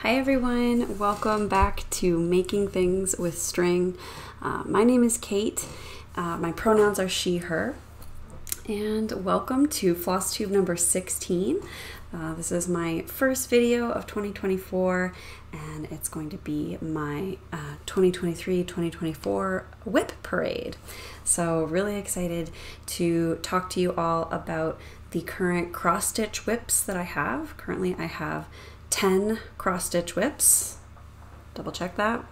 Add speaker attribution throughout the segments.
Speaker 1: Hi everyone, welcome back to Making Things with String. My name is Kate, my pronouns are she, her, and welcome to Flosstube number 16. This is my first video of 2024 and it's going to be my 2023-2024 WIP parade. So really excited to talk to you all about the current cross-stitch WIPs that I have. Currently I have 10 cross-stitch WIPs. Double check that.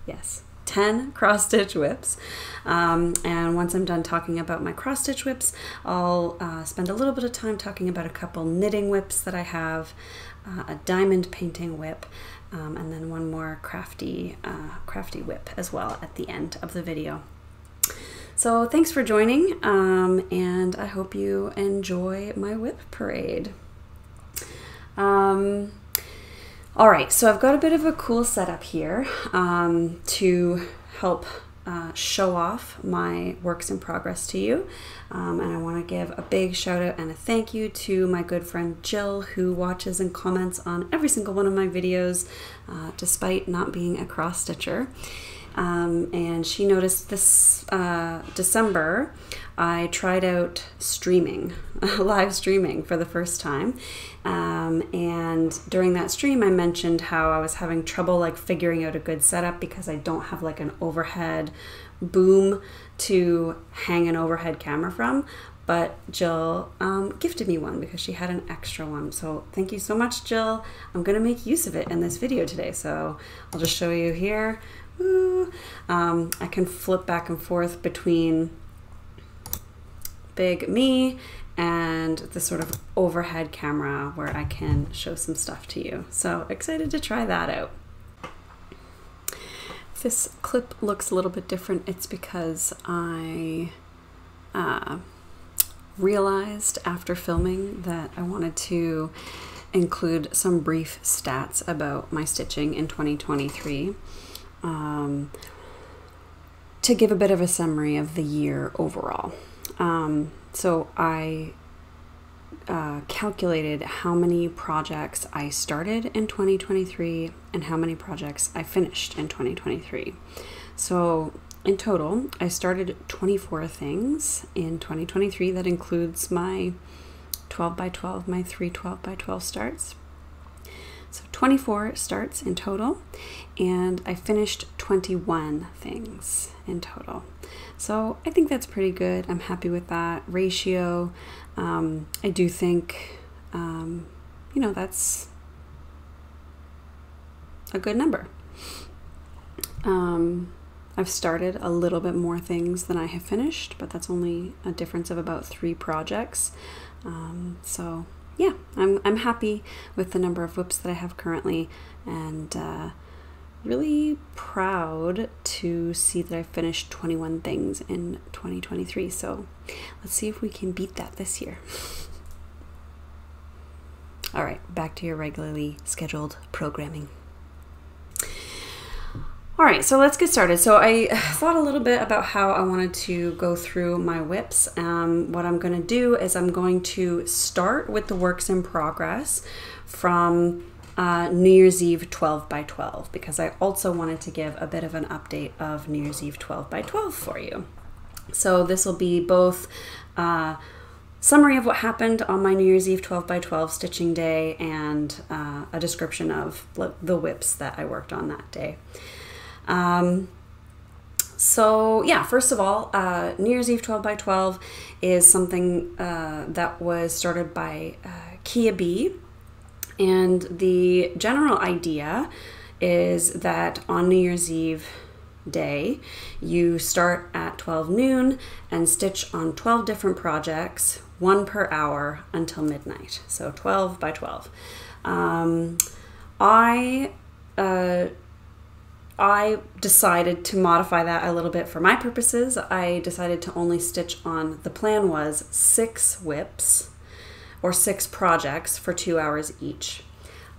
Speaker 1: Yes, 10 cross-stitch WIPs. And once I'm done talking about my cross-stitch WIPs, I'll spend a little bit of time talking about a couple knitting WIPs that I have, a diamond painting WIP, and then one more crafty WIP as well at the end of the video. So thanks for joining, and I hope you enjoy my WIP parade. All right, so I've got a bit of a cool setup here to help show off my works in progress to you. And I want to give a big shout out and a thank you to my good friend Jill, who watches and comments on every single one of my videos, despite not being a cross-stitcher. And she noticed this December I tried out streaming, live streaming for the first time. And during that stream I mentioned how I was having trouble like figuring out a good setup because I don't have like an overhead boom to hang an overhead camera from. But Jill gifted me one because she had an extra one. So thank you so much, Jill. I'm gonna make use of it in this video today. So I'll just show you here. I can flip back and forth between big me and the sort of overhead camera where I can show some stuff to you. So excited to try that out. If this clip looks a little bit different, it's because I realized after filming that I wanted to include some brief stats about my stitching in 2023. To give a bit of a summary of the year overall. So I calculated how many projects I started in 2023 and how many projects I finished in 2023. So in total, I started 24 things in 2023. That includes my 12 by 12, my 3 12 by 12 starts. So 24 starts in total, and I finished 21 things in total. So I think that's pretty good. I'm happy with that ratio. I do think, you know, that's a good number. I've started a little bit more things than I have finished, but that's only a difference of about 3 projects. So yeah, I'm happy with the number of WIPs that I have currently, and really proud to see that I finished 21 things in 2023. So let's see if we can beat that this year. All right, back to your regularly scheduled programming. All right, so let's get started. So I thought a little bit about how I wanted to go through my WIPs. What I'm going to do is I'm going to start with the works in progress from New Year's Eve 12 by 12, because I also wanted to give a bit of an update of New Year's Eve 12 by 12 for you. So this will be both summary of what happened on my New Year's Eve 12 by 12 stitching day and a description of the WIPs that I worked on that day. So yeah, first of all, New Year's Eve 12 by 12 is something that was started by Kia B, and the general idea is that on New Year's Eve day you start at 12 noon and stitch on 12 different projects, 1 per hour until midnight. So 12 by 12. I decided to modify that a little bit for my purposes. I decided to only stitch on, the plan was 6 WIPs or 6 projects for 2 hours each.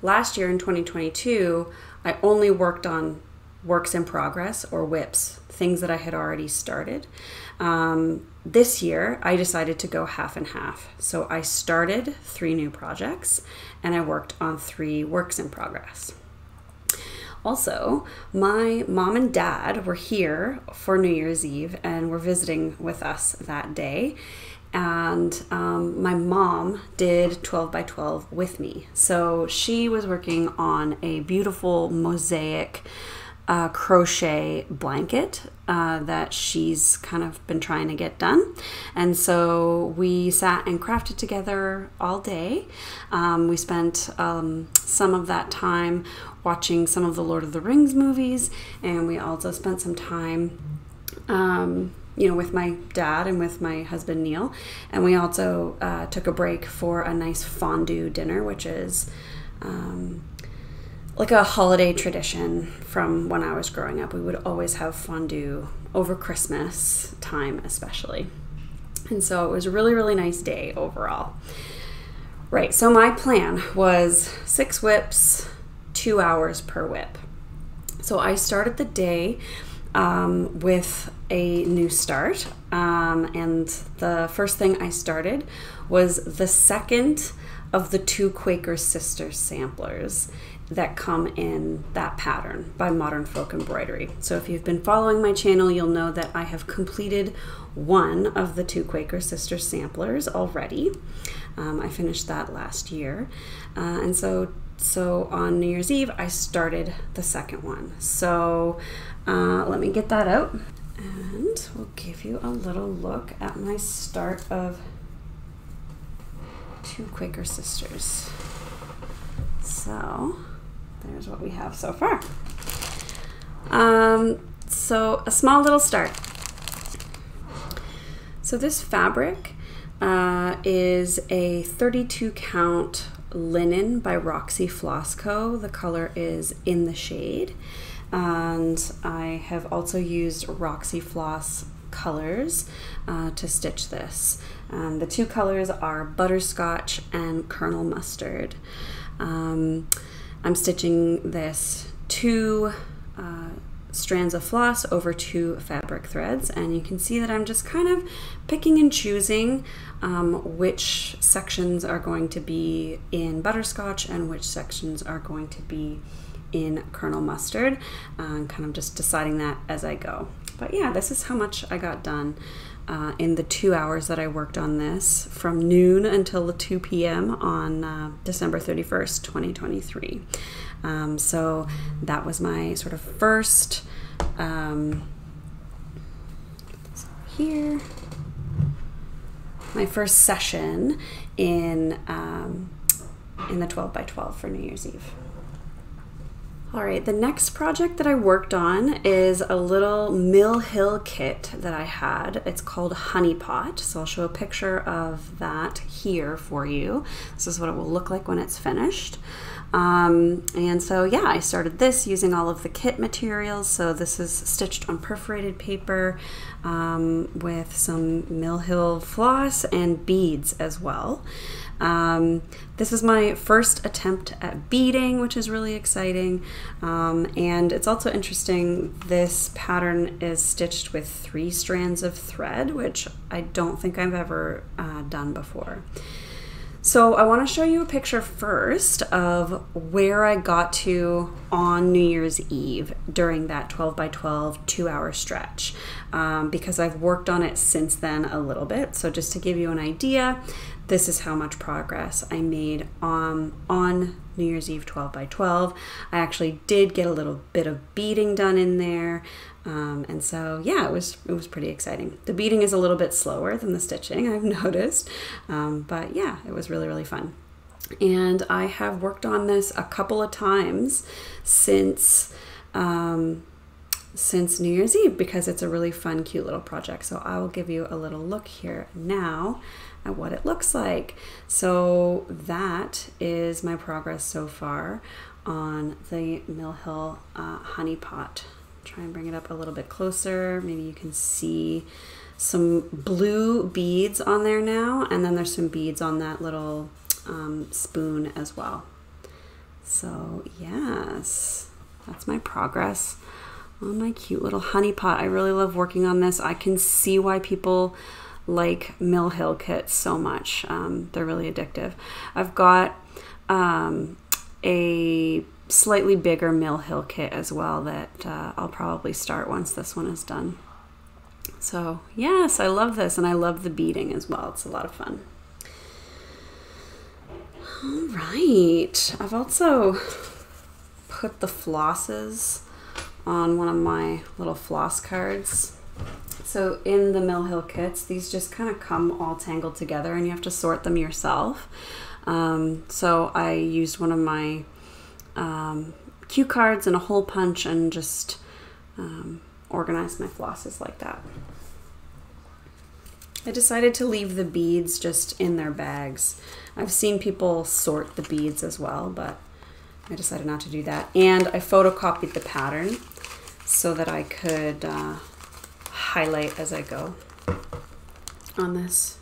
Speaker 1: Last year in 2022, I only worked on works in progress or WIPs things that I had already started. This year, I decided to go half and half. So I started 3 new projects and I worked on 3 works in progress. Also, my mom and dad were here for New Year's Eve and were visiting with us that day. And my mom did 12 by 12 with me. So she was working on a beautiful mosaic crochet blanket that she's kind of been trying to get done. And so we sat and crafted together all day. We spent some of that time watching some of the Lord of the Rings movies, and we also spent some time with my dad and with my husband Neil. And we also took a break for a nice fondue dinner, which is like a holiday tradition from when I was growing up. We would always have fondue over Christmas time especially. And so it was a really, really nice day overall. Right, so my plan was 6 WIPs, 2 hours per WIP. So I started the day with a new start, and the first thing I started was the second of the 2 Quaker Sisters samplers that come in that pattern by Modern Folk Embroidery. So if you've been following my channel, you'll know that I have completed 1 of the 2 Quaker Sisters samplers already. I finished that last year, and so on New Year's Eve I started the second one. So let me get that out and we'll give you a little look at my start of 2 Quaker Sisters. So there's what we have so far. So a small little start. So this fabric is a 32 count linen by Roxy Floss Co. The color is In the Shade. And I have also used Roxy Floss colors to stitch this. The 2 colors are Butterscotch and Kernel Mustard. I'm stitching this 2 strands of floss over 2 fabric threads, and you can see that I'm just kind of picking and choosing which sections are going to be in Butterscotch and which sections are going to be in Kernel Mustard, kind of just deciding that as I go. But yeah, this is how much I got done in the 2 hours that I worked on this from noon until 2 p.m. on December 31st, 2023. So that was my sort of first, here, my first session in the 12 by 12 for New Year's Eve. All right, the next project that I worked on is a little Mill Hill kit that I had. It's called Honey Pot, so I'll show a picture of that here for you. This is what it will look like when it's finished. And so yeah, I started this using all of the kit materials. So this is stitched on perforated paper with some Mill Hill floss and beads as well. This is my first attempt at beading, which is really exciting. And it's also interesting, this pattern is stitched with 3 strands of thread, which I don't think I've ever done before. So I want to show you a picture first of where I got to on New Year's Eve during that 12 by 12 2-hour stretch, because I've worked on it since then a little bit. So just to give you an idea, this is how much progress I made on New Year's Eve 12 by 12. I actually did get a little bit of beading done in there. And so yeah, it was pretty exciting. The beading is a little bit slower than the stitching, I've noticed, but yeah, it was really, really fun. And I have worked on this a couple of times since New Year's Eve, because it's a really fun, cute little project. So I will give you a little look here now at what it looks like. So that is my progress so far on the Mill Hill Honey Pot. Try and bring it up a little bit closer. Maybe you can see some blue beads on there now, and then there's some beads on that little spoon as well. So yes, that's my progress on my cute little honey pot. I really love working on this. I can see why people like Mill Hill kits so much. They're really addictive. I've got a slightly bigger Mill Hill kit as well that I'll probably start once this one is done. So yes, I love this, and I love the beading as well. It's a lot of fun. All right, I've also put the flosses on one of my little floss cards. So in the Mill Hill kits, these just kind of come all tangled together and you have to sort them yourself. So I used one of my cue cards and a hole punch and just organized my flosses like that. I decided to leave the beads just in their bags. I've seen people sort the beads as well, but I decided not to do that. And I photocopied the pattern so that I could highlight as I go on this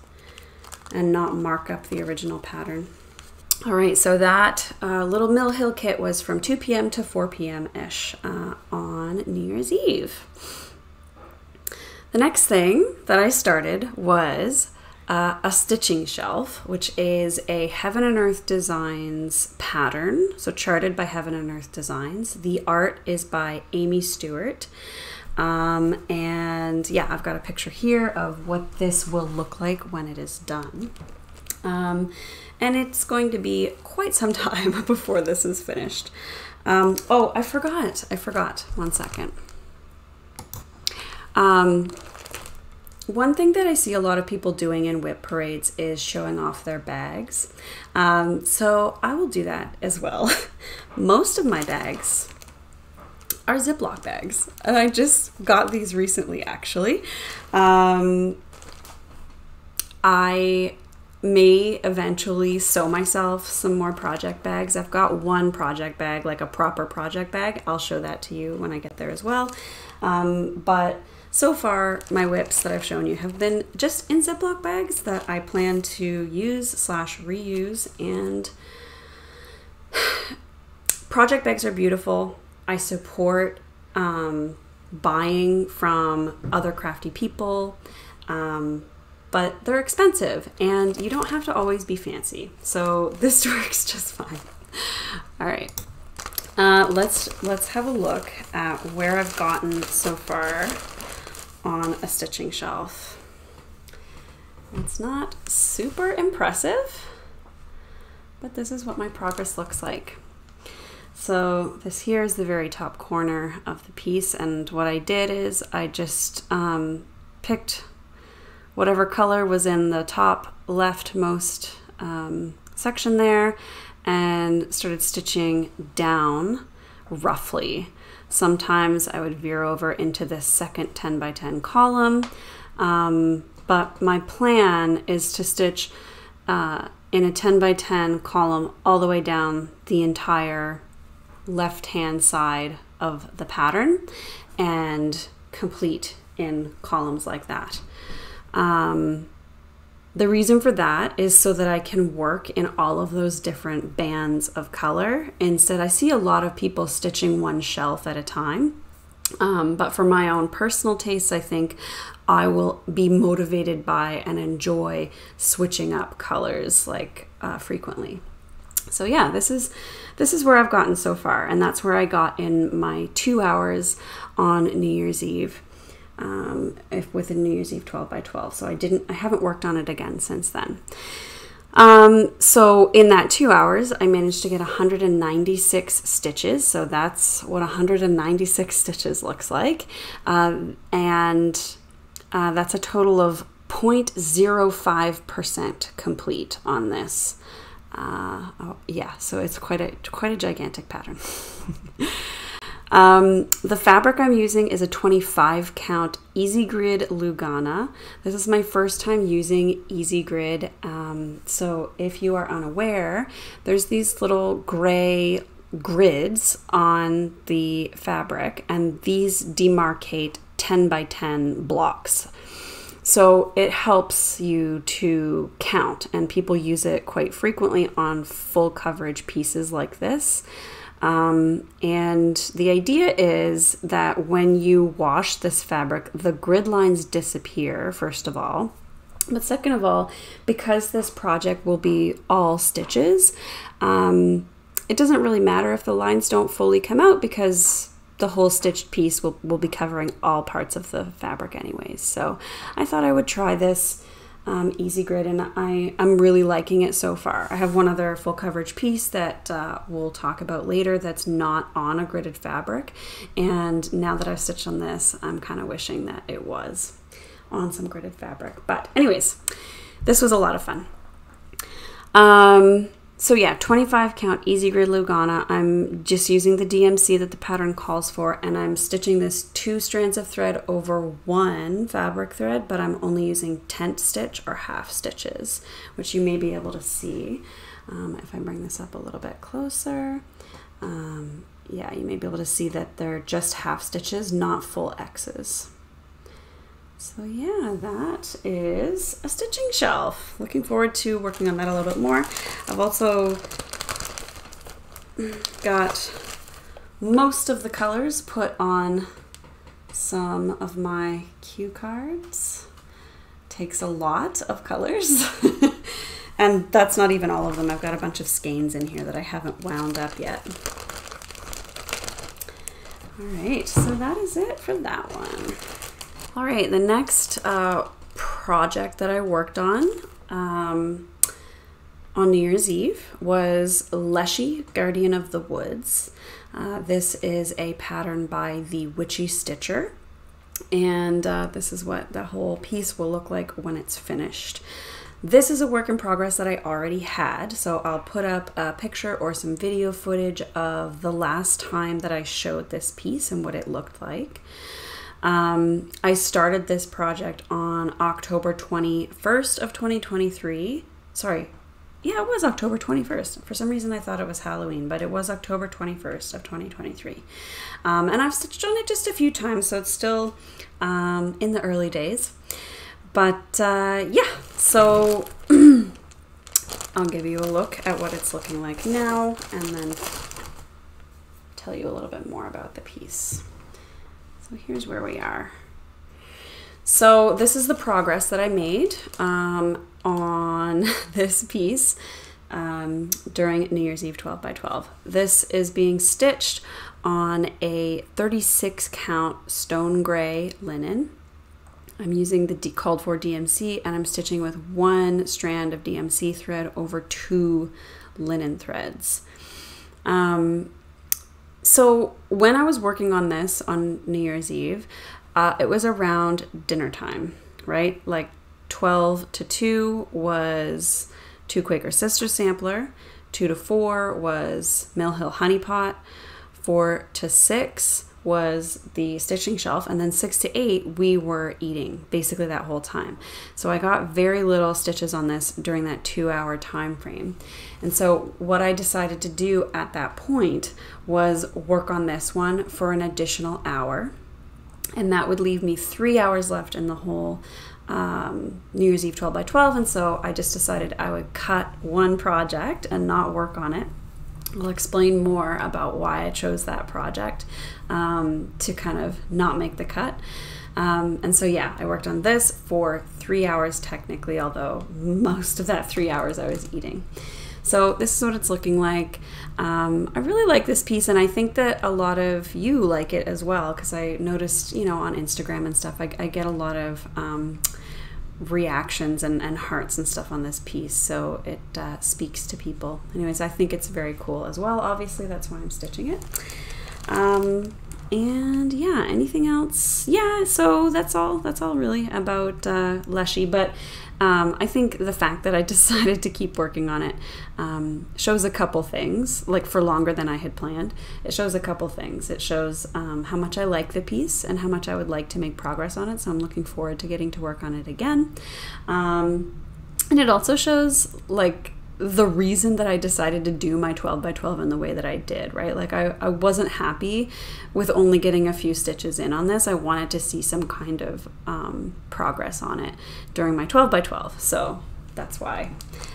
Speaker 1: and not mark up the original pattern. All right, so that little Mill Hill kit was from 2 p.m. to 4 p.m.-ish on New Year's Eve. The next thing that I started was a stitching shelf, which is a Heaven and Earth Designs pattern, so charted by Heaven and Earth Designs. The art is by Amy Stewart. And yeah, I've got a picture here of what this will look like when it is done. And it's going to be quite some time before this is finished. Oh, I forgot. One second. One thing that I see a lot of people doing in WIP parades is showing off their bags. So I will do that as well. Most of my bags are Ziploc bags, and I just got these recently actually. I may eventually sew myself some more project bags. I've got one project bag, like a proper project bag. I'll show that to you when I get there as well. But so far, my WIPs that I've shown you have been just in Ziploc bags that I plan to use/reuse. And project bags are beautiful. I support buying from other crafty people, but they're expensive and you don't have to always be fancy. So this works just fine. All right, let's have a look at where I've gotten so far on a stitching shelf. It's not super impressive, but this is what my progress looks like. So this here is the very top corner of the piece, and what I did is I just picked whatever color was in the top leftmost section there and started stitching down roughly. Sometimes I would veer over into this second 10 by 10 column, but my plan is to stitch in a 10 by 10 column all the way down the entire left-hand side of the pattern and complete in columns like that. The reason for that is so that I can work in all of those different bands of color. Instead, I see a lot of people stitching one shelf at a time. But for my own personal tastes, I think I will be motivated by and enjoy switching up colors like frequently. So yeah, this is where I've gotten so far, and that's where I got in my 2 hours on New Year's Eve. With a New Year's Eve 12 by 12. So I haven't worked on it again since then. So in that 2 hours, I managed to get 196 stitches. So that's what 196 stitches looks like. And that's a total of 0.05% complete on this. Yeah, so it's quite a gigantic pattern. The fabric I'm using is a 25 count Easy Grid Lugana. This is my first time using Easy Grid. So if you are unaware, there's these little gray grids on the fabric, and these demarcate 10 by 10 blocks. So it helps you to count, and people use it quite frequently on full coverage pieces like this. And the idea is that when you wash this fabric, the grid lines disappear, first of all. But second of all, because this project will be all stitches, it doesn't really matter if the lines don't fully come out because the whole stitched piece will be covering all parts of the fabric anyways. So I thought I would try this easy grid, and I'm really liking it so far. I have one other full coverage piece that we'll talk about later that's not on a gridded fabric, and now that I've stitched on this, I'm kind of wishing that it was on some gridded fabric. But anyways, this was a lot of fun. So yeah, 25 count easy grid Lugana. I'm just using the DMC that the pattern calls for, and I'm stitching this 2 strands of thread over 1 fabric thread, but I'm only using tent stitch or half stitches, which you may be able to see if I bring this up a little bit closer. Yeah, you may be able to see that they're just half stitches, not full X's. So yeah, that is a stitching shelf. Looking forward to working on that a little bit more. I've also got most of the colors put on some of my cue cards. Takes a lot of colors. And that's not even all of them. I've got a bunch of skeins in here that I haven't wound up yet. All right, so that is it for that one. All right, the next project that I worked on New Year's Eve was Leshy, Guardian of the Woods. This is a pattern by the Witchy Stitcher, and this is what the whole piece will look like when it's finished. This is a work in progress that I already had, so I'll put up a picture or some video footage of the last time that I showed this piece and what it looked like. I started this project on October 21st of 2023. Sorry, yeah, it was October 21st. For some reason I thought it was Halloween, but it was October 21st of 2023. And I've stitched on it just a few times, so it's still in the early days. But yeah, so I'll give you a look at what it's looking like now and then tell you a little bit more about the piece. So here's where we are. So this is the progress that I made on this piece during New Year's Eve 12 by 12. This is being stitched on a 36 count stone gray linen. I'm using the called for DMC, and I'm stitching with 1 strand of DMC thread over 2 linen threads. So when I was working on this on New Year's Eve, it was around dinner time, right? Like 12 to 2 was 2 Quaker Sister sampler, 2 to 4 was Mill Hill Honey Pot, 4 to 6 was the stitching shelf, and then 6 to 8 we were eating basically that whole time. So I got very little stitches on this during that 2-hour time frame. And so what I decided to do at that point was work on this one for an additional hour, and that would leave me 3 hours left in the whole New Year's Eve 12 by 12. And so I just decided I would cut one project and not work on it. I'll explain more about why I chose that project to kind of not make the cut. And so yeah, I worked on this for 3 hours technically, although most of that 3 hours I was eating. So this is what it's looking like. I really like this piece, and I think that a lot of you like it as well, because I noticed, you know, on Instagram and stuff, I get a lot of reactions and hearts and stuff on this piece, so it speaks to people. Anyways, I think it's very cool as well. Obviously, that's why I'm stitching it. And yeah, anything else? Yeah, so that's all really about Leshy. But I think the fact that I decided to keep working on it shows a couple things, like for longer than I had planned. It shows a couple things. It shows how much I like the piece and how much I would like to make progress on it, so I'm looking forward to getting to work on it again. And it also shows like the reason that I decided to do my 12 by 12 in the way that I did, right? Like I wasn't happy with only getting a few stitches in on this. I wanted to see some kind of progress on it during my 12 by 12. So that's why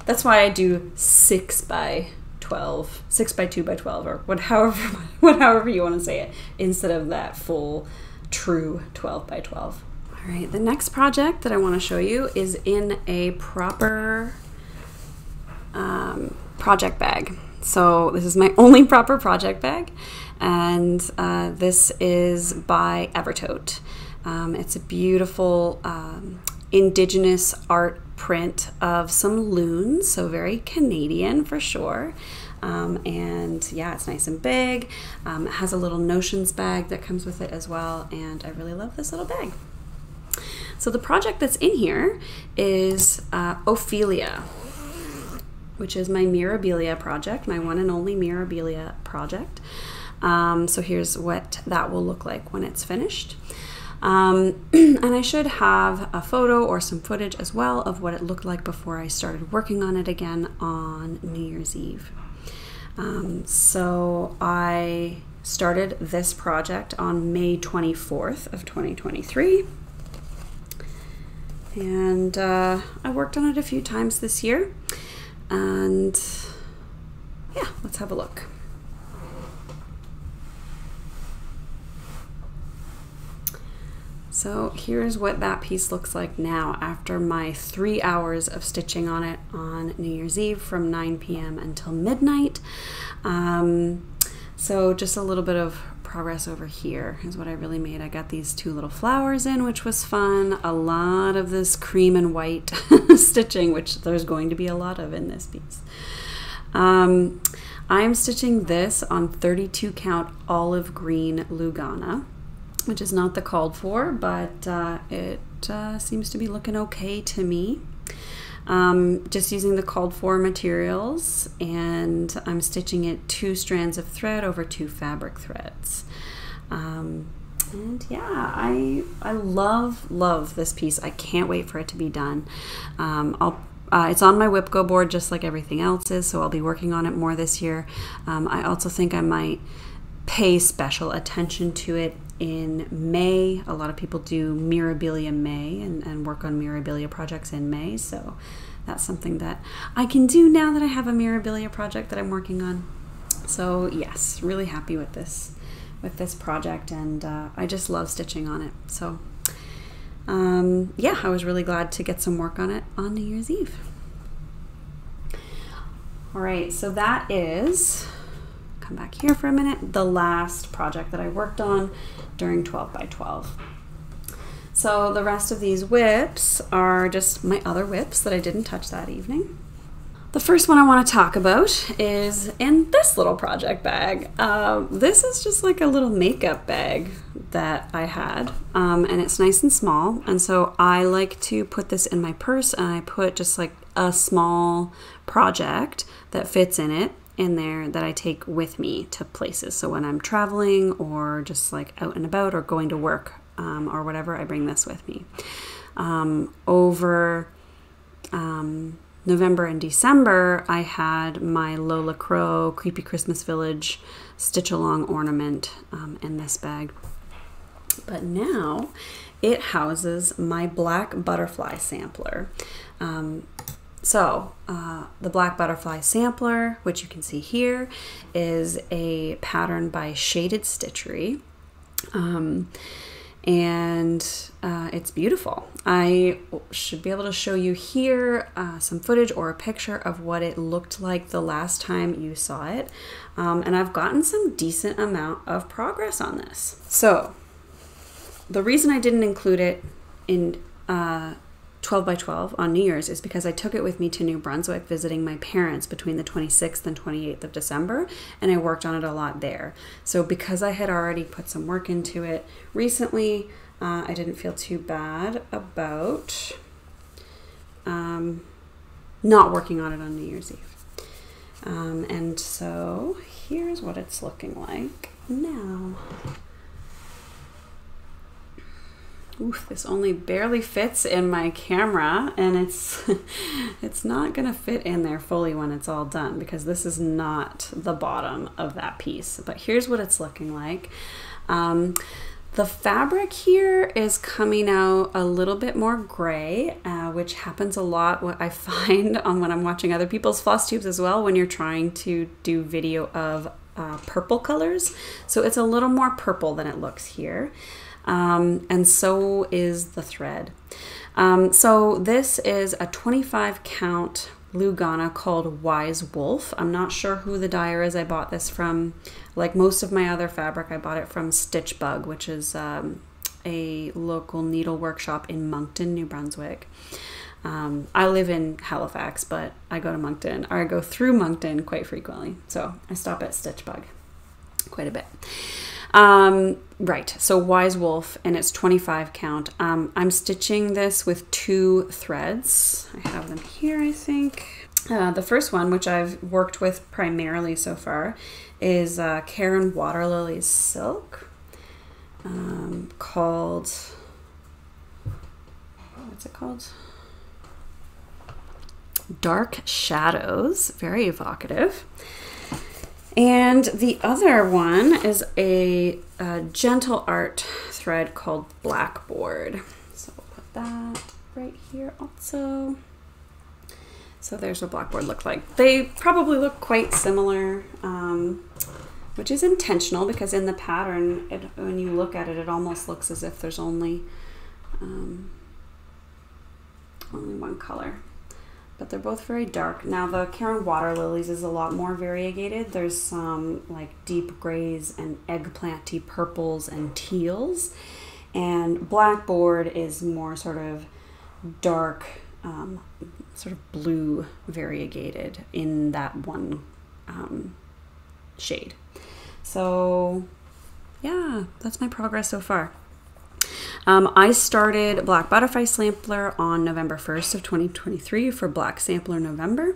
Speaker 1: I do 6 by 12, 6 by 2 by 12, or however you want to say it, instead of that full true 12 by 12. All right, the next project that I want to show you is in a proper project bag. So this is my only proper project bag, and this is by Evertote. It's a beautiful indigenous art print of some loons, so very Canadian for sure. And yeah, it's nice and big. It has a little notions bag that comes with it as well, and I really love this little bag. So the project that's in here is Ophelia, which is my Mirabilia project, my one and only Mirabilia project. So here's what that will look like when it's finished. And I should have a photo or some footage as well of what it looked like before I started working on it again on New Year's Eve. So I started this project on May 24th of 2023. And I worked on it a few times this year. And yeah, let's have a look. So here's what that piece looks like now after my 3 hours of stitching on it on New Year's Eve from 9 p.m. until midnight. So just a little bit of progress over here is what I really made. I got these 2 little flowers in, which was fun. A lot of this cream and white stitching, which there's going to be a lot of in this piece. I'm stitching this on 32 count olive green Lugana, which is not the called for, but it seems to be looking okay to me. Just using the called for materials, and I'm stitching it 2 strands of thread over 2 fabric threads. And yeah, I love this piece. I can't wait for it to be done. It's on my WIP Go board just like everything else is, so I'll be working on it more this year. I also think I might pay special attention to it in May. A lot of people do Mirabilia May and work on Mirabilia projects in May, so that's something that I can do now that I have a Mirabilia project that I'm working on. So yes, really happy with this project, and I just love stitching on it. So yeah, I was really glad to get some work on it on New Year's Eve. All right, so that is, come back here for a minute, the last project that I worked on during 12 by 12. So the rest of these WIPs are just my other WIPs that I didn't touch that evening. The first one I want to talk about is in this little project bag. This is just like a little makeup bag that I had, and it's nice and small, and so I like to put this in my purse, and I put just like a small project that fits in it in there that I take with me to places. So when I'm traveling or just like out and about or going to work or whatever, I bring this with me. Over November and December, I had my Lola Crow Creepy Christmas Village stitch along ornament in this bag. But now it houses my black butterfly sampler. The black butterfly sampler, which you can see here, is a pattern by Shaded Stitchery. And it's beautiful. I should be able to show you here some footage or a picture of what it looked like the last time you saw it. And I've gotten some decent amount of progress on this. So the reason I didn't include it in 12 by 12 on New Year's is because I took it with me to New Brunswick visiting my parents between the 26th and 28th of December, and I worked on it a lot there. So because I had already put some work into it recently, I didn't feel too bad about not working on it on New Year's Eve. And so here's what it's looking like now. Oof, this only barely fits in my camera, and it's not gonna fit in there fully when it's all done because this is not the bottom of that piece. But here's what it's looking like. The The fabric here is coming out a little bit more gray, which happens a lot. What I find when I'm watching other people's floss tubes as well, when you're trying to do video of purple colors. So it's a little more purple than it looks here. And so is the thread. So this is a 25 count Lugana called Wise Wolf. I'm not sure who the dyer is. I bought this from, like most of my other fabric, I bought it from Stitch Bug, which is a local needle workshop in Moncton, New Brunswick. I live in Halifax, but I go to Moncton, or I go through Moncton quite frequently. So I stop at Stitch Bug quite a bit. Right, so Wise Wolf, and it's 25 count. I'm stitching this with 2 threads. I have them here, I think. The first one, which I've worked with primarily so far, is Karen Waterlily's silk, called, what's it called? Dark Shadows, very evocative. And the other one is a gentle art thread called Blackboard. So we'll put that right here also. So there's what Blackboard looked like. They probably look quite similar, which is intentional because in the pattern, when you look at it, it almost looks as if there's only one color. But they're both very dark. Now the Karen Waterlilies is a lot more variegated. There's some like deep grays and eggplanty purples and teals. And Blackboard is more sort of dark, sort of blue variegated in that one shade. So yeah, that's my progress so far. I started Black Butterfly Sampler on November 1st of 2023 for Black Sampler November.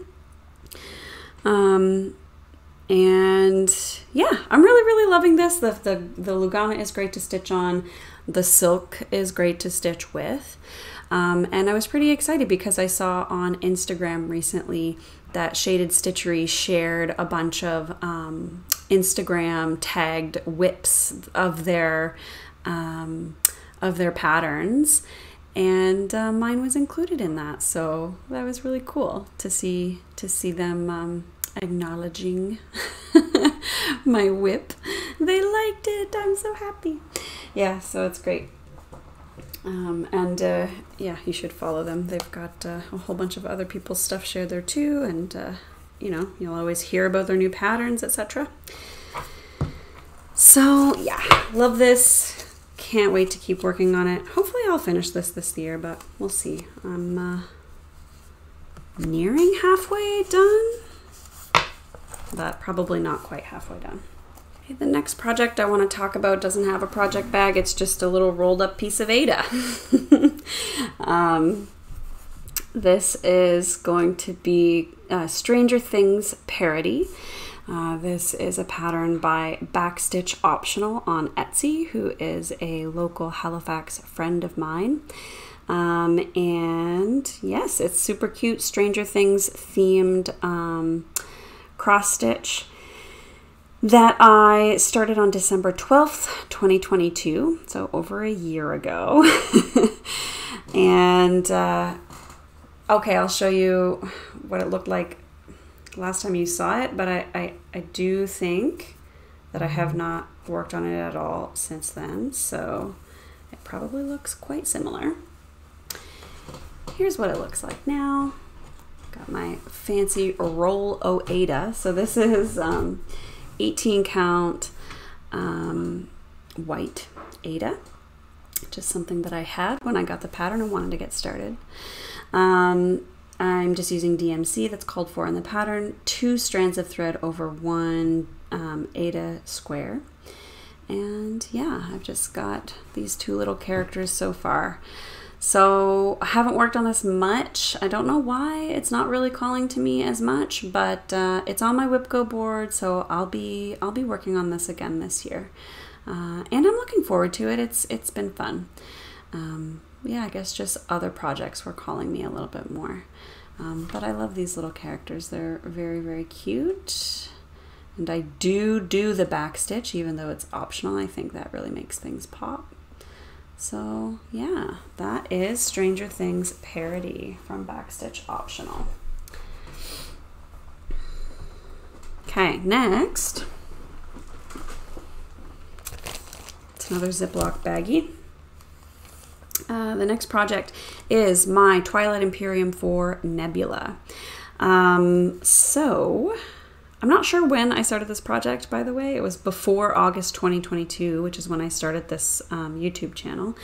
Speaker 1: And yeah, I'm really loving this. The Lugana is great to stitch on. The silk is great to stitch with. And I was pretty excited because I saw on Instagram recently that Shaded Stitchery shared a bunch of Instagram tagged WIPs of their patterns, and mine was included in that, so that was really cool to see them acknowledging my WIP. They liked it. I'm so happy. Yeah, so it's great. Yeah, you should follow them. They've got a whole bunch of other people's stuff shared there too, and you know, you'll always hear about their new patterns, etc. So yeah, love this. Can't wait to keep working on it. Hopefully I'll finish this year, but we'll see. I'm nearing halfway done, but probably not quite halfway done. Okay, the next project I want to talk about doesn't have a project bag. It's just a little rolled up piece of Aida. This is going to be Stranger Things parody. This is a pattern by Backstitch Optional on Etsy, who is a local Halifax friend of mine. And yes, it's super cute Stranger Things themed cross stitch that I started on December 12th, 2022, so over a year ago. And okay, I'll show you what it looked like last time you saw it, but I do think that I have not worked on it at all since then, so it probably looks quite similar. Here's what it looks like now. Got my fancy roll o Aida. So this is 18 count white Aida, just something that I had when I got the pattern and wanted to get started. I'm just using DMC that's called for in the pattern, 2 strands of thread over 1 Aida square. And yeah, I've just got these 2 little characters so far. So I haven't worked on this much. I don't know why it's not really calling to me as much, but it's on my WIP Go board, so I'll be working on this again this year. And I'm looking forward to it. It's been fun. Yeah, I guess just other projects were calling me a little bit more. But I love these little characters. They're very cute. And I do the back stitch, even though it's optional. I think that really makes things pop. So yeah, that is Stranger Things parody from Backstitch Optional. Okay, next, it's another Ziploc baggie. The next project is my Twilight Imperium 4 Nebula. So I'm not sure when I started this project, by the way. It was before August 2022, which is when I started this YouTube channel,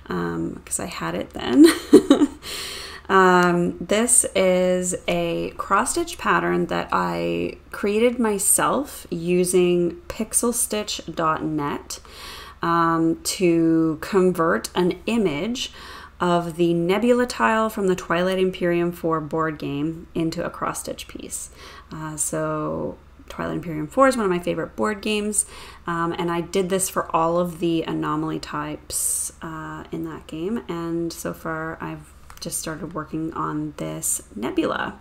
Speaker 1: because I had it then. This is a cross-stitch pattern that I created myself using pixelstitch.net to convert an image of the Nebula tile from the Twilight Imperium 4 board game into a cross-stitch piece. So Twilight Imperium 4 is one of my favorite board games, and I did this for all of the anomaly types in that game, and so far I've just started working on this Nebula.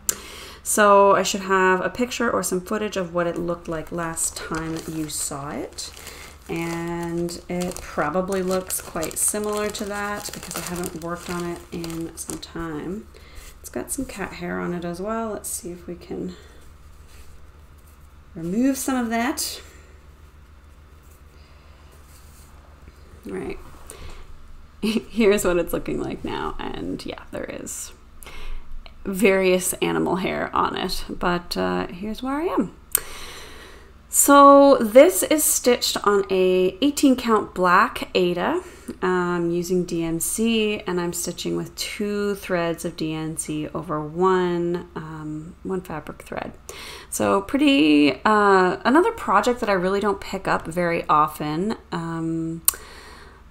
Speaker 1: So I should have a picture or some footage of what it looked like last time you saw it. And it probably looks quite similar to that because I haven't worked on it in some time. It's got some cat hair on it as well. Let's see if we can remove some of that. All right. Here's what it's looking like now, and yeah, there is various animal hair on it, but here's where I am. So this is stitched on a 18 count black Aida using DMC, and I'm stitching with 2 threads of DMC over one fabric thread. So pretty, another project that I really don't pick up very often.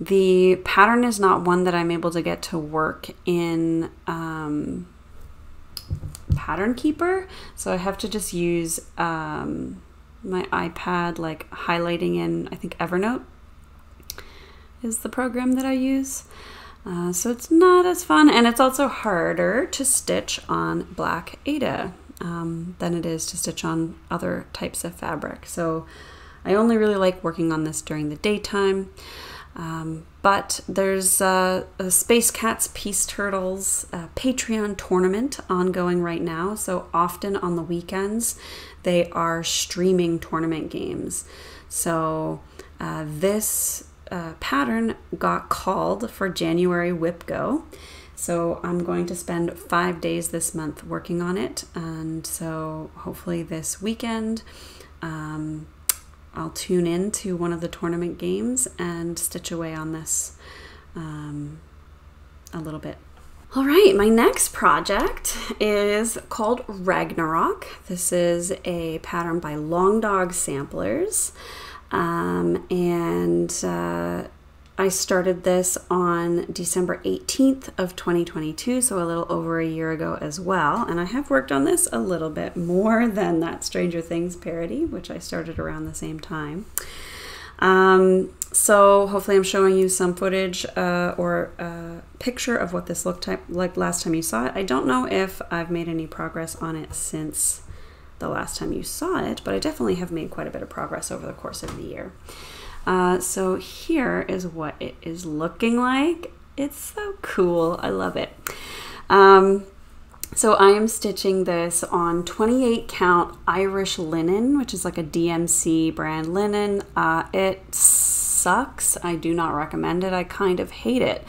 Speaker 1: The pattern is not one that I'm able to get to work in Pattern Keeper, so I have to just use my iPad, like highlighting in, I think Evernote is the program that I use. So it's not as fun, and it's also harder to stitch on black Aida than it is to stitch on other types of fabric. So I only really like working on this during the daytime. But there's a Space Cats Peace Turtles Patreon tournament ongoing right now. So often on the weekends, they are streaming tournament games. So this pattern got called for January WIP Go. So I'm going to spend 5 days this month working on it. And so hopefully this weekend, I'll tune in to one of the tournament games and stitch away on this a little bit. All right, my next project is called Ragnarok. This is a pattern by Long Dog Samplers, and I started this on December 18th of 2022, so a little over a year ago as well. And I have worked on this a little bit more than that Stranger Things parody, which I started around the same time. So hopefully I'm showing you some footage or a picture of what this looked like last time you saw it. I don't know if I've made any progress on it since the last time you saw it, but I definitely have made quite a bit of progress over the course of the year. So here is what it is looking like. It's so cool. I love it. So I am stitching this on 28 count Irish linen, which is like a DMC brand linen. It sucks. I do not recommend it. I kind of hate it.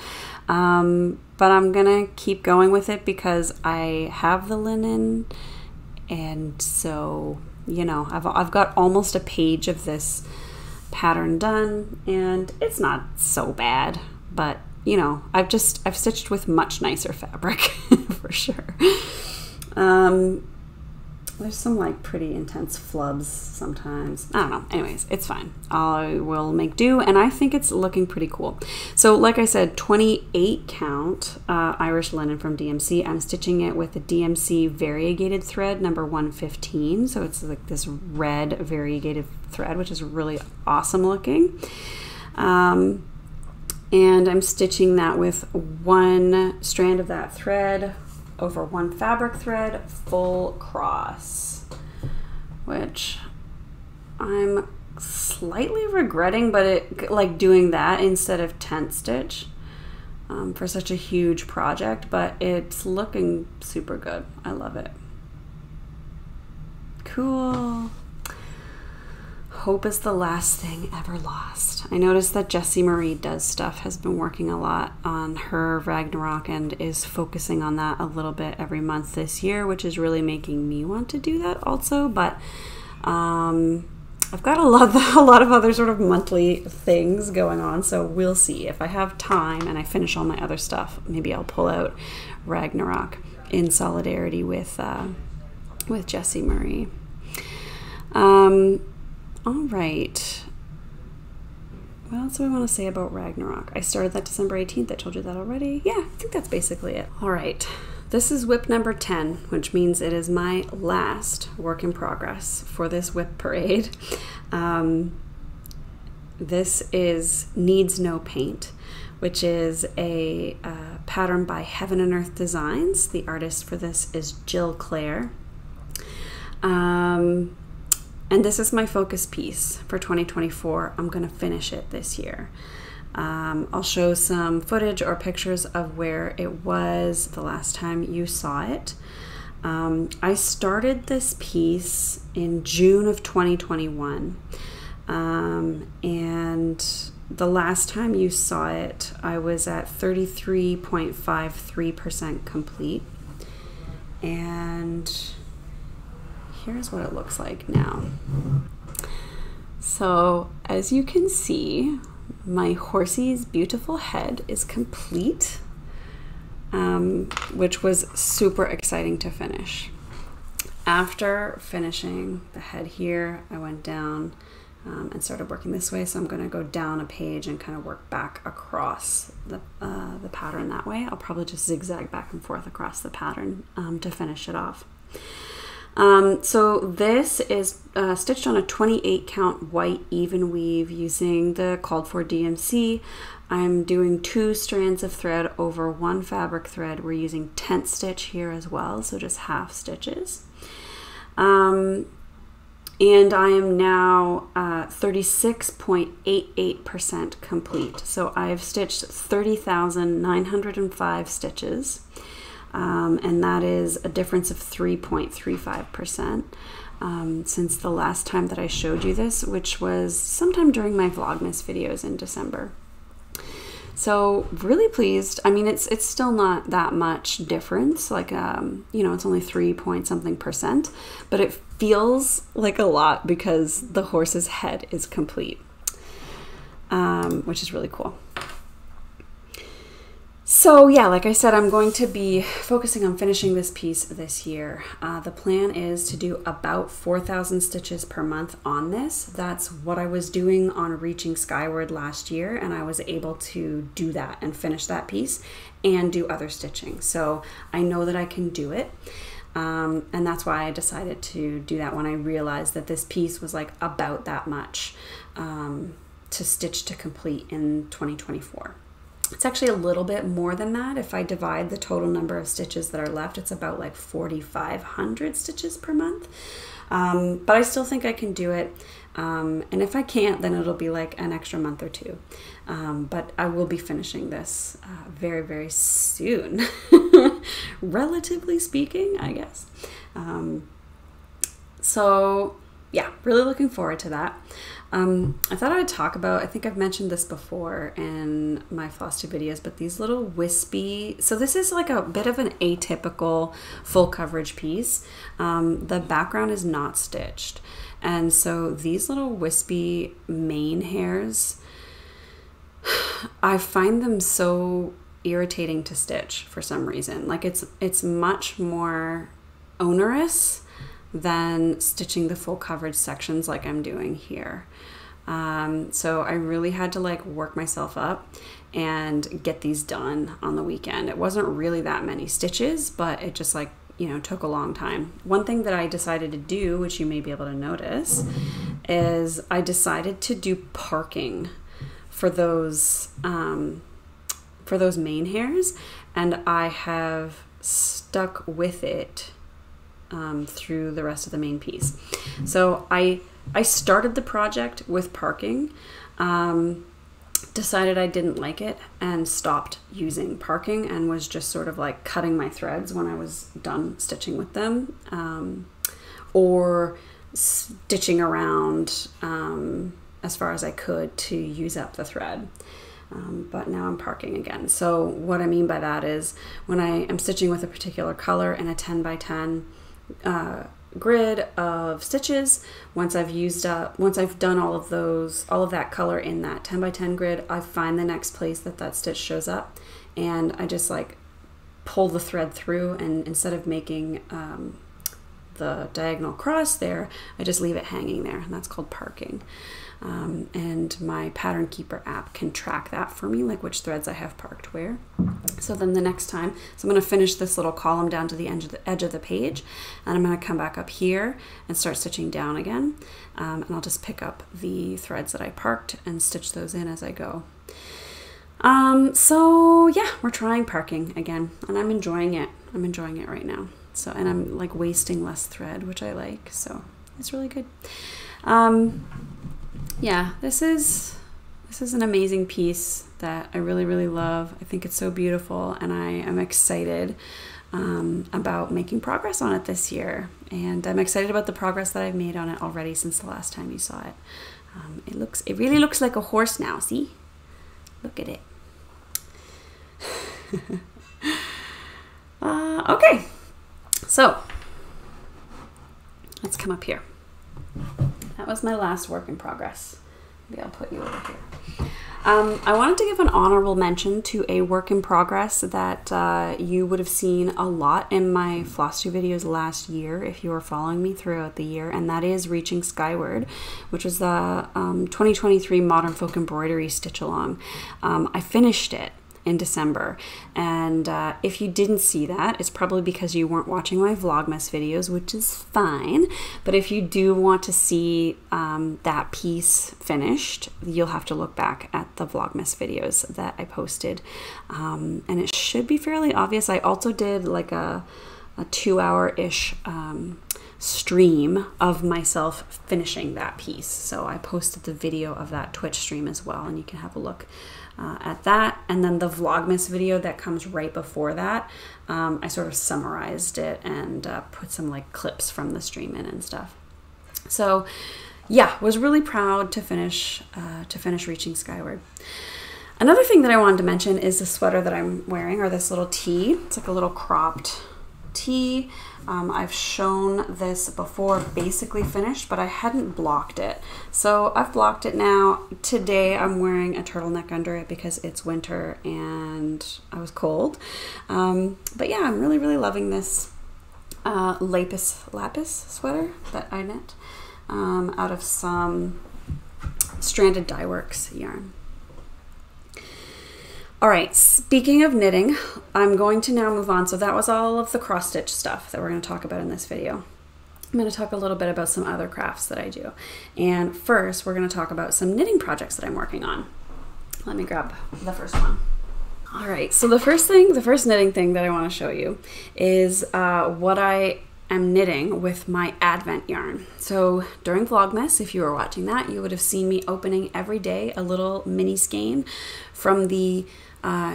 Speaker 1: But I'm gonna keep going with it because I have the linen, and so, you know, I've got almost a page of this pattern done, and it's not so bad, but you know, I've stitched with much nicer fabric for sure. There's some like pretty intense flubs sometimes. I don't know. Anyways, it's fine. I will make do, and I think it's looking pretty cool. So like I said, 28 count Irish linen from DMC. I'm stitching it with the DMC variegated thread number 115. So it's like this red variegated thread, which is really awesome looking. And I'm stitching that with one strand of that thread over one fabric thread, full cross, which I'm slightly regretting, but it like doing that instead of tent stitch. for such a huge project, but it's looking super good. I love it. Cool. Hope is the last thing ever lost. I noticed that Jessie Marie Does Stuff has been working a lot on her Ragnarok and is focusing on that a little bit every month this year, which is really making me want to do that also. But I've got a lot of other sort of monthly things going on, so we'll see. If I have time and I finish all my other stuff, maybe I'll pull out Ragnarok in solidarity with Jessie Marie. All right. What else do I want to say about Ragnarok? I started that December 18th. I told you that already. Yeah, I think that's basically it. All right. This is WIP number 10, which means it is my last work in progress for this WIP parade. This is Needs No Paint, which is a pattern by Heaven and Earth Designs. The artist for this is Jill Clare. And this is my focus piece for 2024. I'm gonna finish it this year. I'll show some footage or pictures of where it was the last time you saw it. I started this piece in June of 2021. And the last time you saw it, I was at 33.53% complete. And here's what it looks like now. So as you can see, my horsey's beautiful head is complete, which was super exciting to finish. After finishing the head here, I went down and started working this way. So I'm going to go down a page and kind of work back across the pattern that way. I'll probably just zigzag back and forth across the pattern to finish it off. So this is stitched on a 28 count white even weave using the called for DMC. I'm doing 2 strands of thread over 1 fabric thread. We're using tent stitch here as well, so just half stitches. And I am now 36.88% complete. So I've stitched 30,905 stitches. And that is a difference of 3.35% since the last time that I showed you this, which was sometime during my Vlogmas videos in December. So really pleased. I mean, it's still not that much difference, like, you know, it's only 3 point something percent, but it feels like a lot because the horse's head is complete, which is really cool. So yeah, like I said, I'm going to be focusing on finishing this piece this year. The plan is to do about 4,000 stitches per month on this. That's what I was doing on Reaching Skyward last year, and I was able to do that and finish that piece and do other stitching. So I know that I can do it. And that's why I decided to do that when I realized that this piece was like about that much to stitch to complete in 2024. It's actually a little bit more than that. If I divide the total number of stitches that are left, it's about like 4,500 stitches per month. But I still think I can do it. And if I can't, then it'll be like an extra month or 2. But I will be finishing this very, very soon, relatively speaking, I guess. So yeah, really looking forward to that. I thought I would talk about, I think I've mentioned this before in my Flosstube videos, but these little wispy, so this is like a bit of an atypical full coverage piece. The background is not stitched. And so these little wispy mane hairs, I find them so irritating to stitch for some reason. Like it's much more onerous than stitching the full coverage sections like I'm doing here. So I really had to like work myself up and get these done on the weekend. It wasn't really that many stitches, but it just like, you know, took a long time. One thing that I decided to do, which you may be able to notice, is I decided to do parking for those mane hairs, and I have stuck with it through the rest of the main piece. So I started the project with parking, decided I didn't like it and stopped using parking and was just sort of like cutting my threads when I was done stitching with them, or stitching around as far as I could to use up the thread. But now I'm parking again. So what I mean by that is when I am stitching with a particular color in a 10 by 10 grid of stitches, once I've done all of that color in that 10 by 10 grid, I find the next place that stitch shows up, and I just like pull the thread through, and instead of making the diagonal cross there, I just leave it hanging there, and that's called parking. And my Pattern Keeper app can track that for me, like which threads I have parked where. So then the next time, so I'm going to finish this little column down to the edge of the page, and I'm going to come back up here and start stitching down again, and I'll just pick up the threads that I parked and stitch those in as I go. So yeah, we're trying parking again, and I'm enjoying it. I'm enjoying it right now. So, and I'm like wasting less thread, which I like, so it's really good. Yeah, this is an amazing piece that I really, really love. I think it's so beautiful, and I am excited about making progress on it this year. And I'm excited about the progress that I've made on it already since the last time you saw it. It really looks like a horse now, see? Look at it. Okay, so let's come up here. That was my last work in progress. Maybe I'll put you over here. I wanted to give an honorable mention to a work in progress that you would have seen a lot in my Flosstube videos last year if you were following me throughout the year, and that is Reaching Skyward, which was the 2023 Modern Folk Embroidery Stitch Along. I finished it in December, and if you didn't see that, it's probably because you weren't watching my Vlogmas videos, which is fine. But if you do want to see that piece finished, you'll have to look back at the Vlogmas videos that I posted, and it should be fairly obvious. I also did like a 2-hour-ish stream of myself finishing that piece, so I posted the video of that Twitch stream as well, and you can have a look at that. And then the Vlogmas video that comes right before that, I sort of summarized it and put some like clips from the stream in and stuff. So yeah, was really proud to finish Reaching Skyward. Another thing that I wanted to mention is the sweater that I'm wearing, or this little tee. It's like a little cropped tee. I've shown this before basically finished, but I hadn't blocked it. So I've blocked it now. Today I'm wearing a turtleneck under it because it's winter and I was cold. But yeah, I'm really, really loving this lapis sweater that I knit out of some Stranded Dye Works yarn. All right, speaking of knitting, I'm going to now move on. So that was all of the cross stitch stuff that we're going to talk about in this video. I'm going to talk a little bit about some other crafts that I do. And first, we're going to talk about some knitting projects that I'm working on. Let me grab the first one. All right, so the first knitting thing that I want to show you is what I am knitting with my Advent yarn. So during Vlogmas, if you were watching that, you would have seen me opening every day a little mini skein from the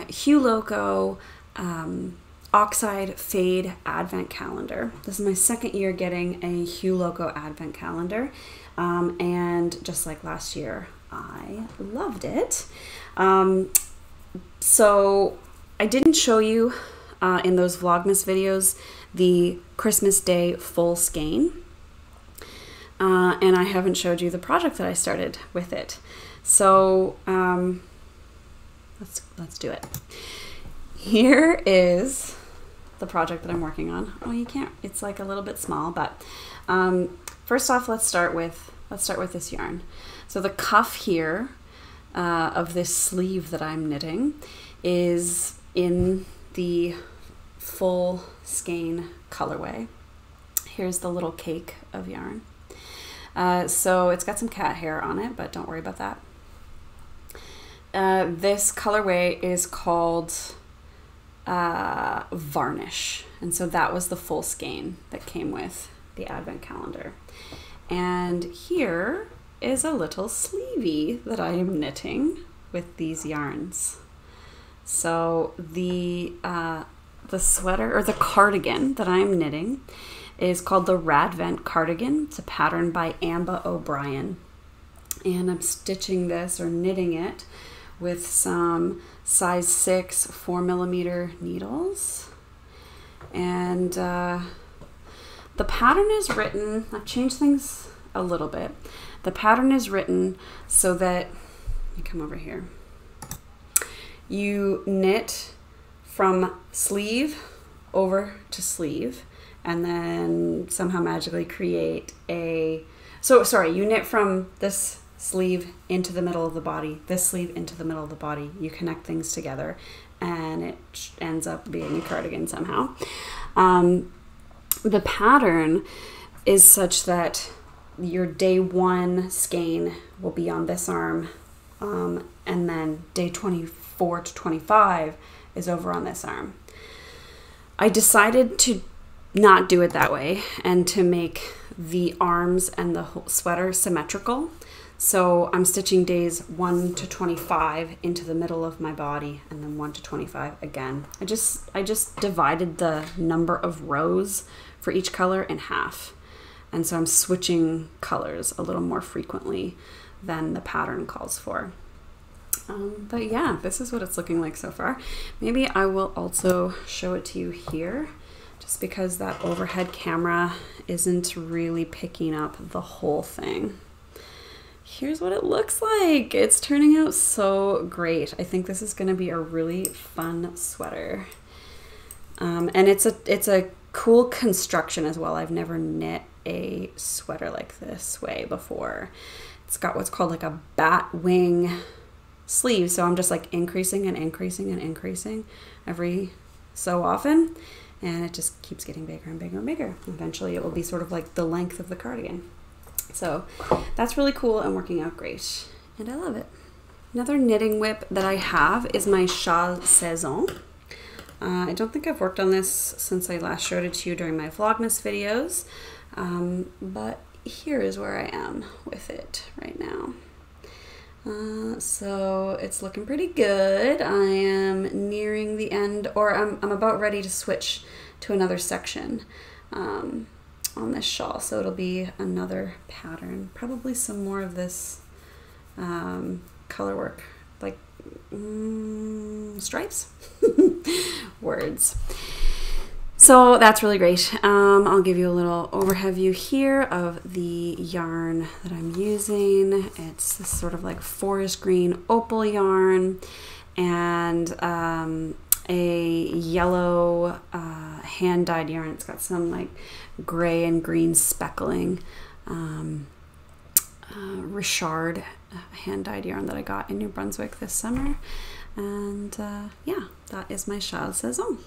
Speaker 1: Hue Loco Oxide Fade Advent Calendar. This is my second year getting a Hue Loco Advent Calendar, and just like last year, I loved it. So I didn't show you in those Vlogmas videos the Christmas Day full skein, and I haven't showed you the project that I started with it. So let's do it. Here is the project that I'm working on. Oh, you can't, it's like a little bit small, but first off, let's start with this yarn. So the cuff here of this sleeve that I'm knitting is in the full skein colorway. Here's the little cake of yarn. So it's got some cat hair on it, but don't worry about that. This colorway is called Varnish, and so that was the full skein that came with the Advent Calendar. And here is a little sleevey that I am knitting with these yarns. So the sweater or the cardigan that I'm knitting is called the Radvent cardigan. It's a pattern by Amba O'Brien. And I'm stitching this or knitting it with some size 6 4mm needles. And the pattern is written, I've changed things a little bit. The pattern is written so that, you come over here, you knit from sleeve over to sleeve and then somehow magically create a, you knit from this sleeve into the middle of the body, this sleeve into the middle of the body. You connect things together and it ends up being a cardigan somehow. The pattern is such that your day 1 skein will be on this arm, and then day 24 to 25 is over on this arm. I decided to not do it that way and to make the arms and the whole sweater symmetrical. So I'm stitching days 1 to 25 into the middle of my body and then 1 to 25 again. I just divided the number of rows for each color in half. And so I'm switching colors a little more frequently than the pattern calls for. But yeah, this is what it's looking like so far. Maybe I will also show it to you here, just because that overhead camera isn't really picking up the whole thing. Here's what it looks like. It's turning out so great. I think this is going to be a really fun sweater. And it's a cool construction as well. I've never knit a sweater like this way before. It's got what's called like a bat wing sleeve. So I'm just like increasing and increasing and increasing every so often. And it just keeps getting bigger and bigger and bigger. Eventually it will be sort of like the length of the cardigan. So that's really cool and working out great. And I love it. Another knitting WIP that I have is my Châle Saison. I don't think I've worked on this since I last showed it to you during my Vlogmas videos. But here is where I am with it right now. So it's looking pretty good. I am nearing the end, or I'm about ready to switch to another section on this shawl. So it'll be another pattern, probably some more of this color work, like stripes, words. So that's really great. I'll give you a little overhead view here of the yarn that I'm using. It's this sort of like forest green opal yarn and a yellow hand-dyed yarn. It's got some like gray and green speckling. Richard hand-dyed yarn that I got in New Brunswick this summer. And yeah, that is my Châle Saison.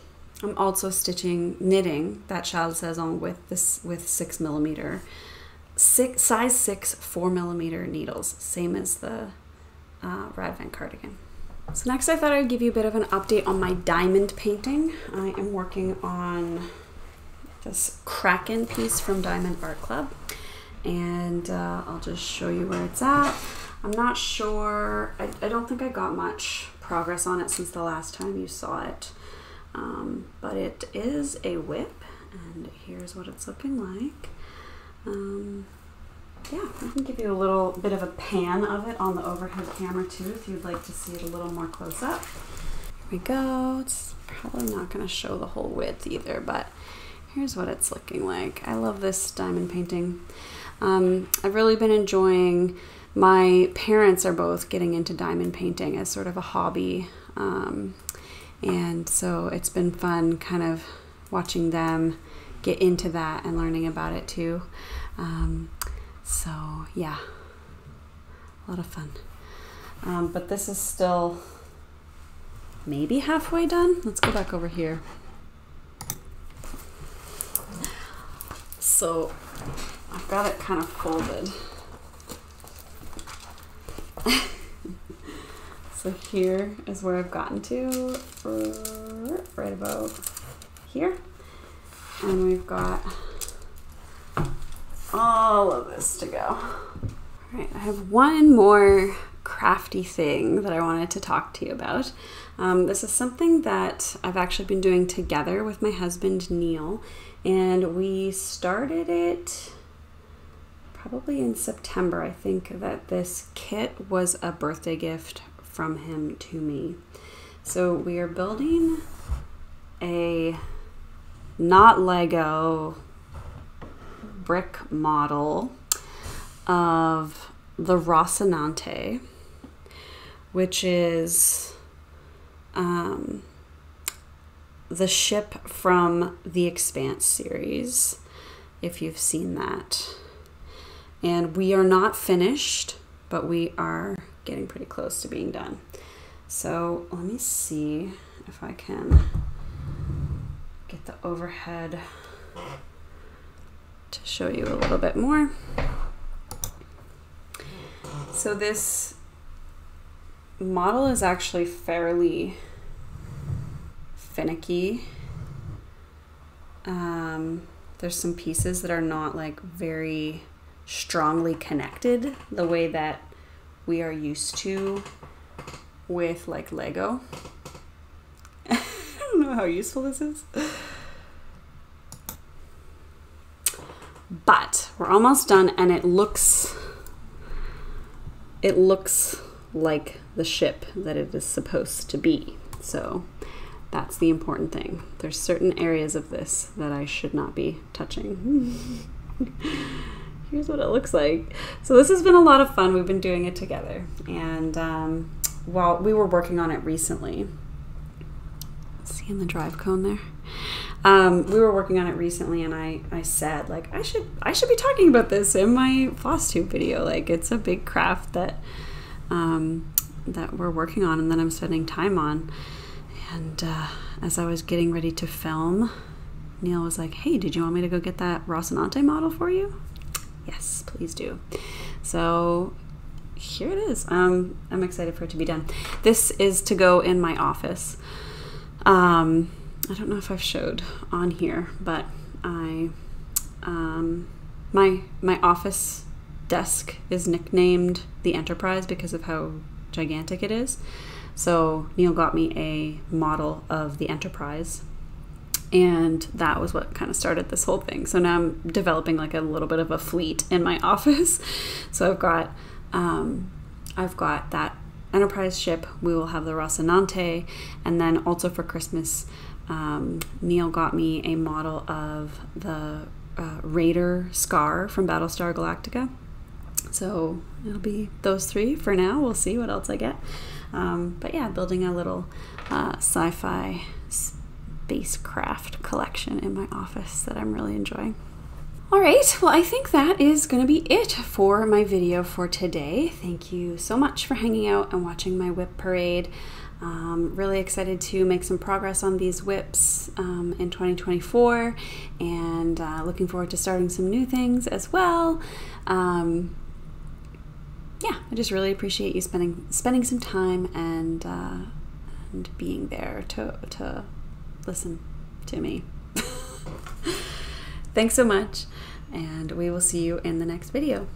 Speaker 1: I'm also knitting that Châle Saison with 6mm, size 6 4mm needles, same as the Radvent cardigan. So next I thought I'd give you a bit of an update on my diamond painting. I am working on this Kraken piece from Diamond Art Club, and I'll just show you where it's at. I'm not sure, I don't think I got much progress on it since the last time you saw it. But it is a WIP, and here's what it's looking like. Yeah, I can give you a little bit of a pan of it on the overhead camera too, if you'd like to see it a little more close up. Here we go. It's probably not going to show the whole width either, but here's what it's looking like. I love this diamond painting. I've really been enjoying, my parents are both getting into diamond painting as sort of a hobby. And so it's been fun kind of watching them get into that and learning about it too. So yeah, a lot of fun. But this is still maybe halfway done. Let's go back over here. So I've got it kind of folded. So here is where I've gotten to, right about here. And we've got all of this to go. All right, I have one more crafty thing that I wanted to talk to you about. This is something that I've actually been doing together with my husband Neil, and we started it probably in September. I think that this kit was a birthday gift from him to me. So we are building a not Lego brick model of the Rocinante, which is the ship from the Expanse series, if you've seen that. And we are not finished, but we are getting pretty close to being done. So let me see if I can get the overhead to show you a little bit more. So this model is actually fairly finicky. There's some pieces that are not like very strongly connected the way that we are used to with like Lego. I don't know how useful this is. But we're almost done, and it looks like the ship that it is supposed to be. So that's the important thing. There's certain areas of this that I should not be touching. Here's what it looks like. So this has been a lot of fun. We've been doing it together. And while we were working on it recently, see in the drive cone there? We were working on it recently, and I said, like, I should be talking about this in my Flosstube video. Like, it's a big craft that that we're working on and that I'm spending time on. And as I was getting ready to film, Neil was like, hey, did you want me to go get that Rocinante model for you? Yes, please do. So here it is. I'm excited for it to be done. This is to go in my office. I don't know if I've showed on here, but my office desk is nicknamed the Enterprise because of how gigantic it is. So Neil got me a model of the Enterprise, and that was what kind of started this whole thing. So now I'm developing like a little bit of a fleet in my office. So I've got that Enterprise ship. We will have the Rocinante, and then also for Christmas, Neil got me a model of the Raider Scar from Battlestar Galactica. So it'll be those three for now. We'll see what else I get. But yeah, building a little sci-fi spacecraft collection in my office that I'm really enjoying. All right, well, I think that is going to be it for my video for today. Thank you so much for hanging out and watching my WIP parade. Really excited to make some progress on these WIPs in 2024, and looking forward to starting some new things as well. Yeah, I just really appreciate you spending some time and being there to listen to me. Thanks so much, and we will see you in the next video.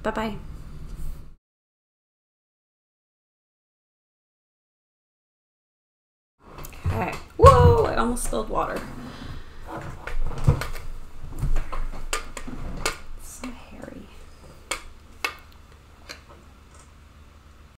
Speaker 1: Bye-bye. Okay. Whoa, I almost spilled water.